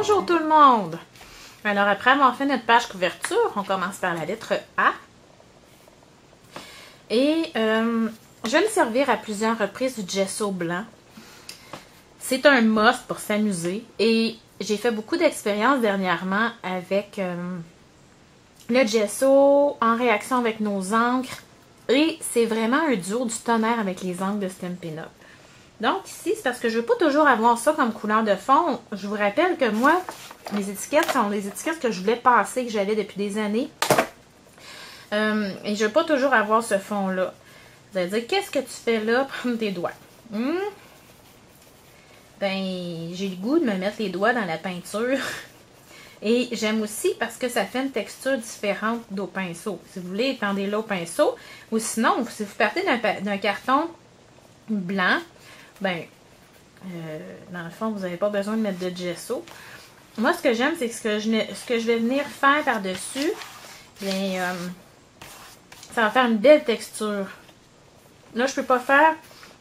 Bonjour tout le monde! Alors après avoir fait notre page couverture, on commence par la lettre A. Et je vais me servir à plusieurs reprises du gesso blanc. C'est un must pour s'amuser. Et j'ai fait beaucoup d'expériences dernièrement avec le gesso en réaction avec nos encres. Et c'est vraiment un duo du tonnerre avec les encres de Stampin' Up! Donc ici, c'est parce que je ne veux pas toujours avoir ça comme couleur de fond. Je vous rappelle que moi, mes étiquettes sont des étiquettes que je voulais passer, que j'avais depuis des années. Et je ne veux pas toujours avoir ce fond-là. Vous allez dire, qu'est-ce que tu fais là? Prendre tes doigts. Ben, j'ai le goût de me mettre les doigts dans la peinture. Et j'aime aussi parce que ça fait une texture différente d'au pinceau. Si vous voulez, étendez-le au pinceau. Ou sinon, si vous partez d'un carton blanc, ben, dans le fond, vous n'avez pas besoin de mettre de gesso. Moi, ce que j'aime, c'est que ce que je vais venir faire par-dessus, bien, ça va faire une belle texture. Là, je ne peux pas faire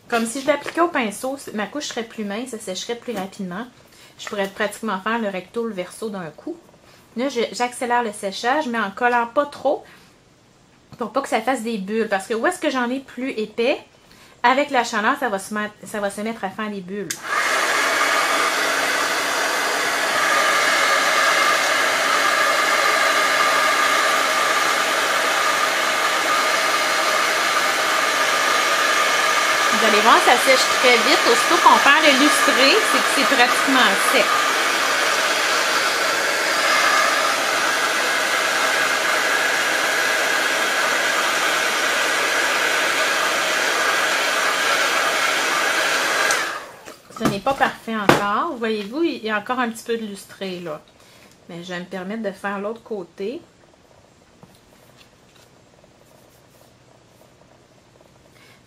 comme si je l'appliquais au pinceau. Ma couche serait plus mince, ça sécherait plus rapidement. Je pourrais pratiquement faire le recto, le verso d'un coup. Là, j'accélère le séchage, mais en collant pas trop pour pas que ça fasse des bulles. Parce que où est-ce que j'en ai plus épais? Avec la chaleur, ça va se mettre à faire des bulles. Vous allez voir, ça sèche très vite. Aussitôt qu'on perd le lustré, c'est que c'est pratiquement sec. Ce n'est pas parfait encore. Voyez-vous, il y a encore un petit peu de lustré là. Mais je vais me permettre de faire l'autre côté.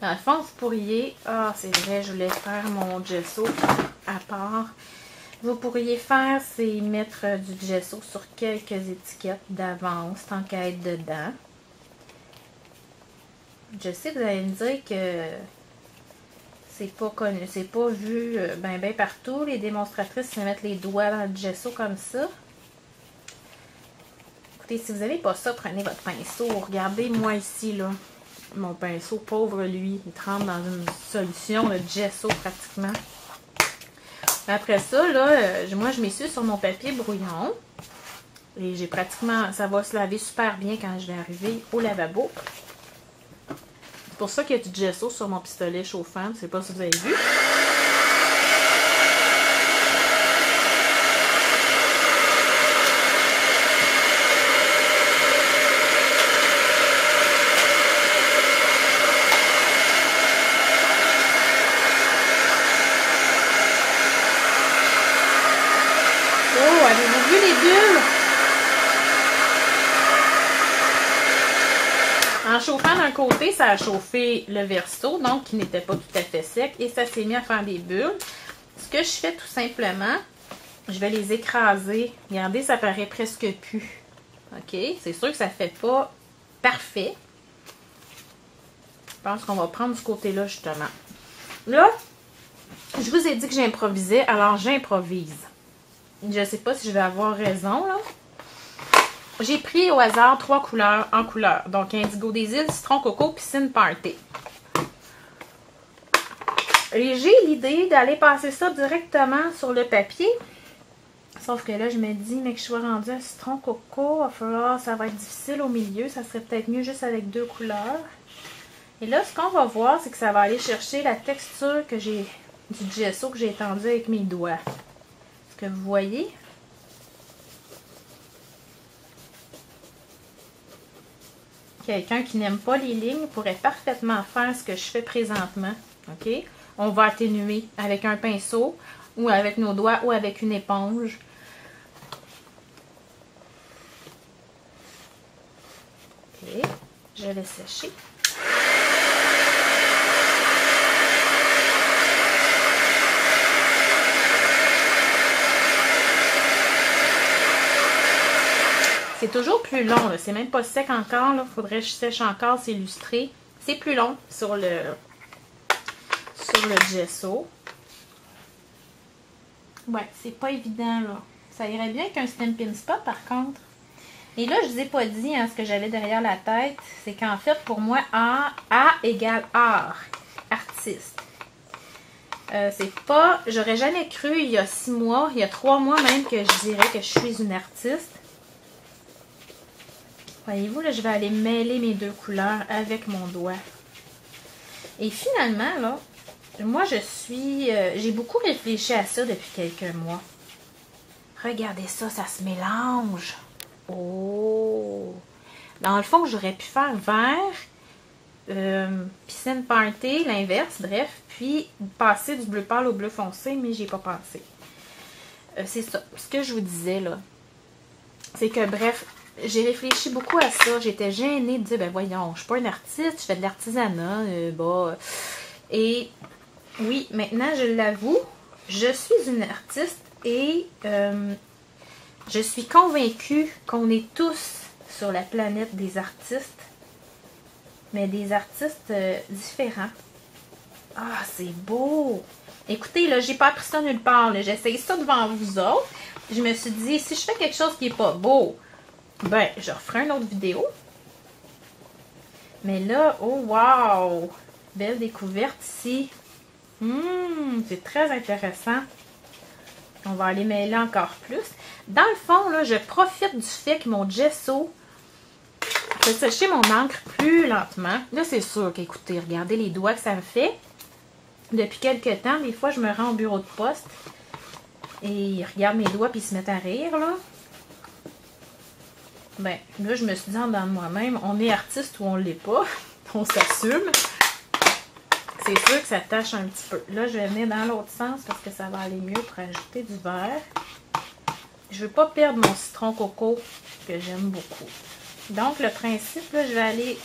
Dans le fond, vous pourriez... Ah, c'est vrai, je voulais faire mon gesso à part. Vous pourriez faire, c'est mettre du gesso sur quelques étiquettes d'avance, tant qu'à être dedans. Je sais que vous allez me dire que c'est pas connu, c'est pas vu ben partout. Les démonstratrices se mettent les doigts dans le gesso comme ça. Écoutez, si vous n'avez pas ça, prenez votre pinceau. Regardez, moi ici, là, mon pinceau, pauvre lui, il trempe dans une solution de gesso pratiquement. Après ça, là, moi je m'essuie sur mon papier brouillon. Et j'ai pratiquement, ça va se laver super bien quand je vais arriver au lavabo. C'est pour ça qu'il y a du gesso sur mon pistolet chauffant. Je ne sais pas si vous avez vu. Oh, avez-vous vu les bulles? En chauffant d'un côté, ça a chauffé le verso, donc qui n'était pas tout à fait sec, et ça s'est mis à faire des bulles. Ce que je fais tout simplement, je vais les écraser. Regardez, ça paraît presque plus. OK? C'est sûr que ça ne fait pas parfait. Je pense qu'on va prendre ce côté-là, justement. Là, je vous ai dit que j'improvisais, alors j'improvise. Je ne sais pas si je vais avoir raison, là. J'ai pris au hasard 3 couleurs en couleur. Donc, indigo des îles, citron, coco, piscine, party. Et j'ai l'idée d'aller passer ça directement sur le papier. Sauf que là, je me dis, mais que je sois rendue à citron, coco, il va falloir, ça va être difficile au milieu. Ça serait peut-être mieux juste avec 2 couleurs. Et là, ce qu'on va voir, c'est que ça va aller chercher la texture que j'ai du gesso que j'ai étendu avec mes doigts. Est-ce que vous voyez? Quelqu'un qui n'aime pas les lignes pourrait parfaitement faire ce que je fais présentement. OK? On va atténuer avec un pinceau ou avec nos doigts ou avec une éponge. OK. Je vais sécher. C'est toujours plus long, c'est même pas sec encore. Il faudrait que je sèche encore, c'est lustré. C'est plus long sur le gesso. Ouais, c'est pas évident là. Ça irait bien qu'un Stampin' Spot, par contre. Et là, je vous ai pas dit hein, ce que j'avais derrière la tête. C'est qu'en fait, pour moi, A égale art. Artiste. C'est pas... J'aurais jamais cru il y a 6 mois, il y a 3 mois même, que je dirais que je suis une artiste. Voyez-vous, là, je vais aller mêler mes deux couleurs avec mon doigt. Et finalement, là, moi, j'ai beaucoup réfléchi à ça depuis quelques mois. Regardez ça, ça se mélange. Oh! Dans le fond, j'aurais pu faire vert, piscine party, l'inverse, bref, puis passer du bleu pâle au bleu foncé, mais j'ai pas pensé. C'est ça, ce que je vous disais, là. C'est que, bref, j'ai réfléchi beaucoup à ça. J'étais gênée de dire, ben voyons, je suis pas une artiste, je fais de l'artisanat, Et oui, maintenant, je l'avoue, je suis une artiste et je suis convaincue qu'on est tous sur la planète des artistes, mais des artistes différents. Ah, c'est beau! Écoutez, là, j'ai pas appris ça nulle part. J'essaye ça devant vous autres. Je me suis dit, si je fais quelque chose qui est pas beau, ben, je referai une autre vidéo. Mais là, oh wow! Belle découverte ici. C'est très intéressant. On va aller mêler encore plus. Dans le fond, là, je profite du fait que mon gesso fait sécher mon encre plus lentement. Là, c'est sûr qu'écoutez, regardez les doigts que ça me fait. Depuis quelques temps, des fois, je me rends au bureau de poste et ils regardent mes doigts puis ils se mettent à rire, là. Ben, là, je me suis dit en dedans de moi-même, on est artiste ou on l'est pas. On s'assume. C'est sûr que ça tâche un petit peu. Là, je vais venir dans l'autre sens parce que ça va aller mieux pour ajouter du vert. Je veux pas perdre mon citron coco que j'aime beaucoup. Donc, le principe, là, je vais aller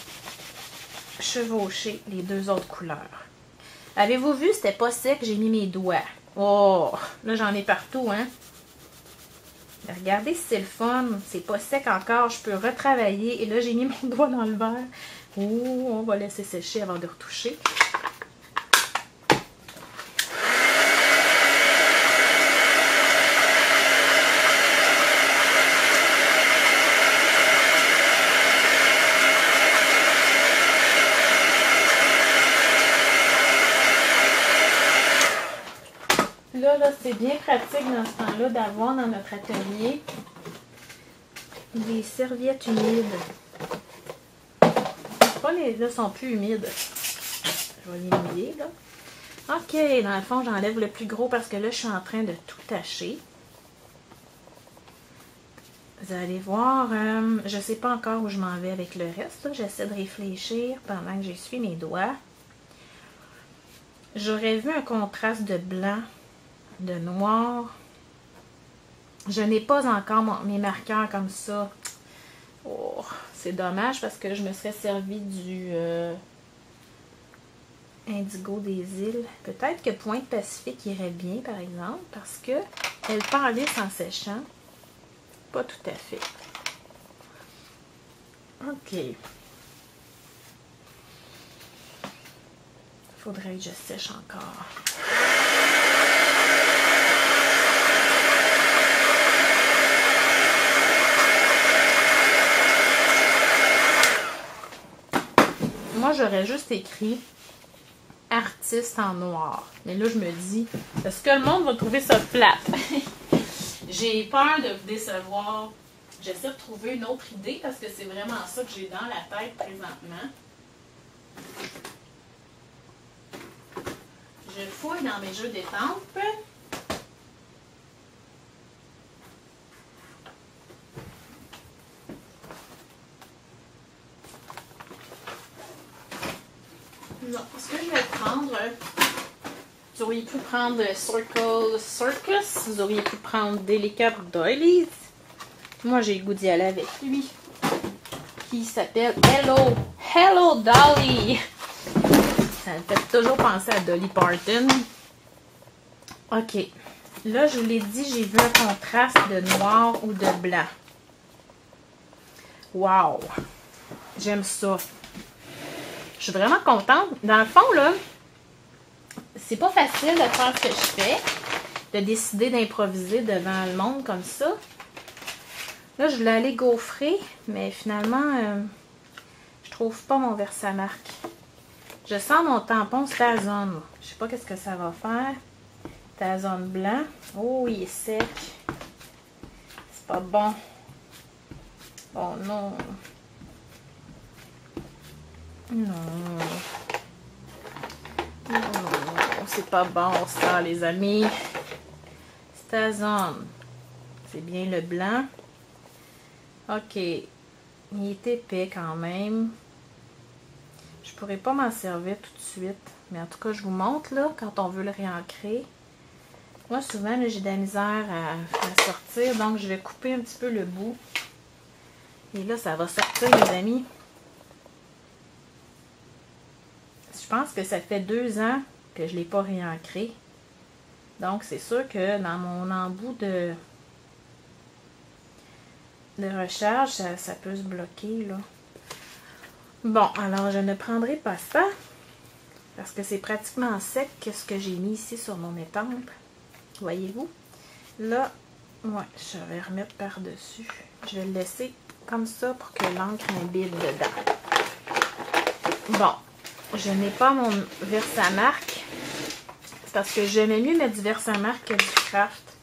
chevaucher les deux autres couleurs. Avez-vous vu, c'était pas sec, j'ai mis mes doigts. Oh, là, j'en ai partout, hein. Regardez si c'est le fun. C'est pas sec encore, je peux retravailler. Et là, j'ai mis mon doigt dans le verre. Oh, on va laisser sécher avant de retoucher. Là, c'est bien pratique dans ce temps-là d'avoir dans notre atelier des serviettes humides. Pas les là sont plus humides. Je vais les mouiller, là. OK, dans le fond, j'enlève le plus gros parce que là, je suis en train de tout tacher. Vous allez voir, je ne sais pas encore où je m'en vais avec le reste. J'essaie de réfléchir pendant que j'essuie mes doigts. J'aurais vu un contraste de blanc, de noir. Je n'ai pas encore mes marqueurs comme ça. Oh, c'est dommage parce que je me serais servi du Indigo des îles. Peut-être que Pointe Pacifique irait bien, par exemple, parce que elle pâlisse en séchant. Pas tout à fait. OK. Faudrait que je sèche encore. Moi, j'aurais juste écrit artiste en noir. Mais là, je me dis, est-ce que le monde va trouver ça plate? J'ai peur de vous décevoir. J'essaie de trouver une autre idée parce que c'est vraiment ça que j'ai dans la tête présentement. Je fouille dans mes jeux d'étampes. Non, ce que je vais prendre, vous auriez pu prendre Circle Circus, vous auriez pu prendre Delicate Doilies. Moi, j'ai le goût d'y aller avec lui, qui s'appelle Hello Dolly. Ça me fait toujours penser à Dolly Parton. OK. Là, je vous l'ai dit, j'ai vu un contraste de noir ou de blanc. Wow! J'aime ça. Je suis vraiment contente. Dans le fond, là, c'est pas facile de faire ce que je fais. de décider d'improviser devant le monde comme ça. Là, je voulais aller gaufrer, mais finalement, je trouve pas mon Versamark. Je sens mon tampon Stazone. Je sais pas qu'est-ce que ça va faire. Stazone blanc. Oh, il est sec. C'est pas bon. Oh non. Non. Non, c'est pas bon ça, les amis. Stazone. C'est bien le blanc. Ok. Il est épais quand même. Je pourrais pas m'en servir tout de suite. Mais en tout cas, je vous montre là, quand on veut le réancrer. Moi, souvent, j'ai de la misère à sortir. Donc, je vais couper un petit peu le bout. Et là, ça va sortir, les amis. Je pense que ça fait 2 ans que je ne l'ai pas réancré. Donc, c'est sûr que dans mon embout de recharge, ça peut se bloquer, là. Bon, alors, je ne prendrai pas ça. Parce que c'est pratiquement sec que ce que j'ai mis ici sur mon étampe. Voyez-vous? Là, ouais, je vais remettre par-dessus. Je vais le laisser comme ça pour que l'encre imbibe dedans. Bon, je n'ai pas mon Versamark. C'est parce que j'aimais mieux mettre du Versamark que du Craft.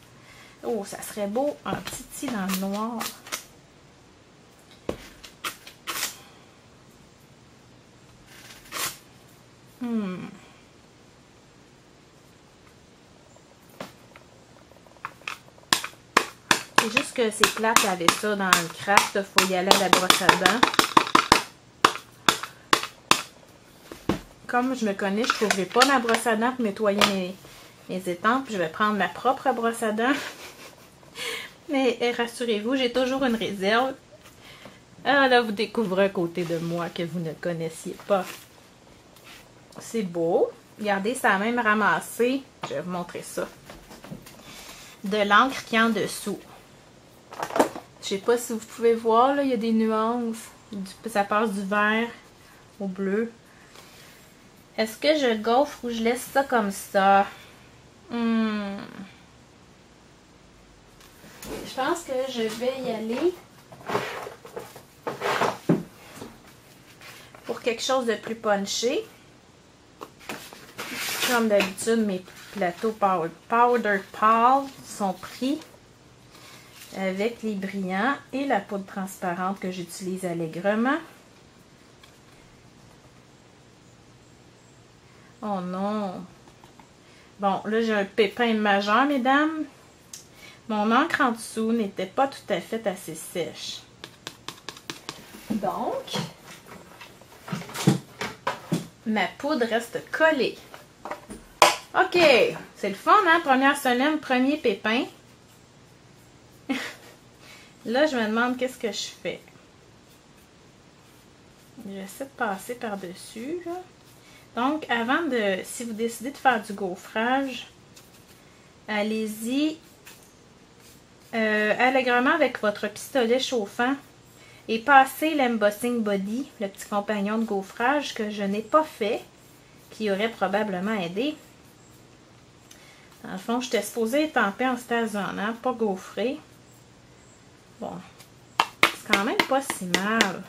Oh, ça serait beau, un petit dans le noir. C'est juste que c'est plate avec ça dans le Craft. Il faut y aller à la brosse à dents. Comme je me connais, je ne trouverai pas ma brosse à dents pour nettoyer mes étampes. Je vais prendre ma propre brosse à dents. Mais rassurez-vous, j'ai toujours une réserve. Ah là, vous découvrez un côté de moi que vous ne connaissiez pas. C'est beau. Regardez, ça a même ramassé. Je vais vous montrer ça. De l'encre qui est en dessous. Je sais pas si vous pouvez voir, là, il y a des nuances. Ça passe du vert au bleu. Est-ce que je gaufre ou je laisse ça comme ça? Je pense que je vais y aller pour quelque chose de plus punché. Comme d'habitude, mes plateaux Powder Pal sont pris avec les brillants et la poudre transparente que j'utilise allègrement. Oh non! Bon, là, j'ai un pépin majeur, mesdames. Mon encre en dessous n'était pas tout à fait assez sèche. Donc, ma poudre reste collée. OK! C'est le fun, hein? Première semaine, premier pépin. Là, je me demande qu'est-ce que je fais. J'essaie de passer par-dessus, là. Donc, avant de... Si vous décidez de faire du gaufrage, allez-y allègrement avec votre pistolet chauffant et passez l'embossing body, le petit compagnon de gaufrage que je n'ai pas fait, qui aurait probablement aidé. Dans le fond, j'étais supposée étamper en Stazone, hein, pas gaufrer. Bon, c'est quand même pas si mal.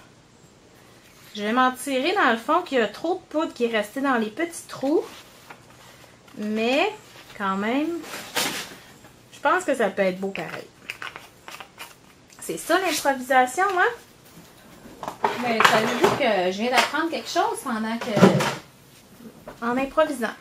Je vais m'en tirer dans le fond qu'il y a trop de poudre qui est restée dans les petits trous. Mais, quand même, je pense que ça peut être beau pareil. C'est ça l'improvisation, hein? Mais savez-vous que je viens d'apprendre quelque chose pendant que... en improvisant.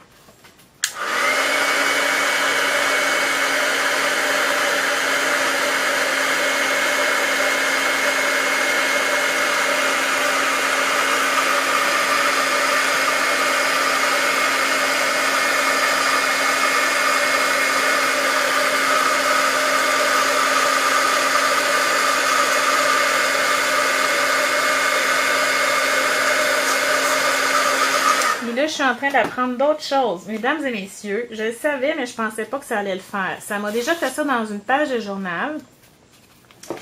Je suis en train d'apprendre d'autres choses. Mesdames et messieurs, je le savais, mais je pensais pas que ça allait le faire. Ça m'a déjà fait ça dans une page de journal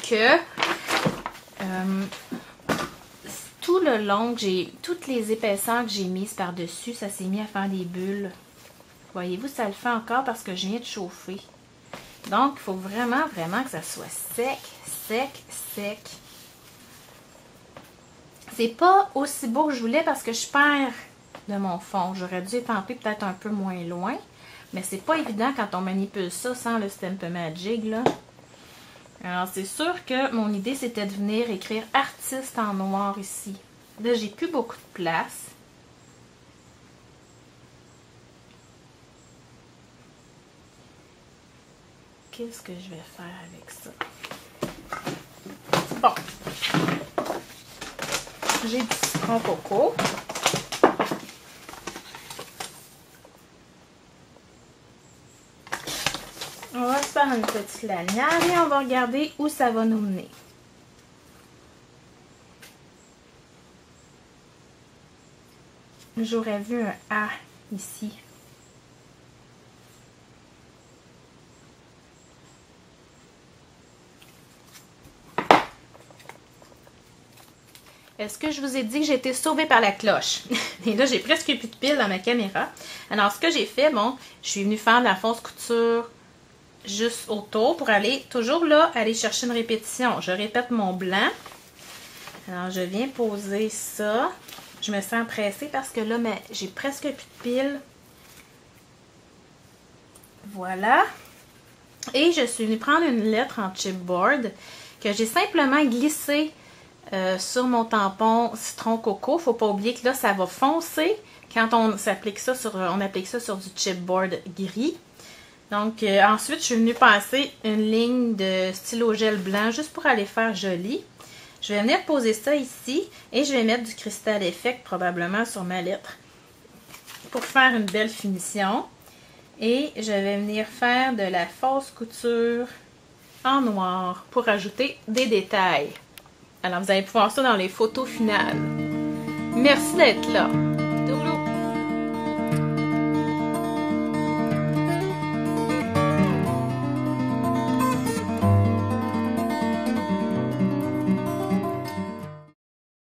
que tout le long, toutes les épaisseurs que j'ai mises par-dessus, ça s'est mis à faire des bulles. Voyez-vous, ça le fait encore parce que je viens de chauffer. Donc, il faut vraiment, vraiment que ça soit sec, sec, sec. C'est pas aussi beau que je voulais parce que je perds de mon fond. J'aurais dû étamper peut-être un peu moins loin. Mais c'est pas évident quand on manipule ça sans le Stampin' là. Alors, c'est sûr que mon idée, c'était de venir écrire artiste en noir ici. Là, j'ai plus beaucoup de place. Qu'est-ce que je vais faire avec ça? Bon. J'ai du citron coco. On va se faire une petite lanière et on va regarder où ça va nous mener. J'aurais vu un A ici. Est-ce que je vous ai dit que j'ai été sauvée par la cloche? Et là, j'ai presque plus de piles dans ma caméra. Alors, ce que j'ai fait, bon, je suis venue faire de la fausse couture juste autour pour aller, toujours là, aller chercher une répétition. Je répète mon blanc. Alors, je viens poser ça. Je me sens pressée parce que là, j'ai presque plus de piles. Voilà. Et je suis venue prendre une lettre en chipboard que j'ai simplement glissée sur mon tampon citron coco. Faut pas oublier que là, ça va foncer quand on applique ça sur du chipboard gris. Donc, ensuite, je suis venue passer une ligne de stylo gel blanc juste pour aller faire joli. Je vais venir poser ça ici et je vais mettre du Crystal Effect probablement sur ma lettre pour faire une belle finition. Et je vais venir faire de la fausse couture en noir pour ajouter des détails. Alors, vous allez pouvoir voir ça dans les photos finales. Merci d'être là.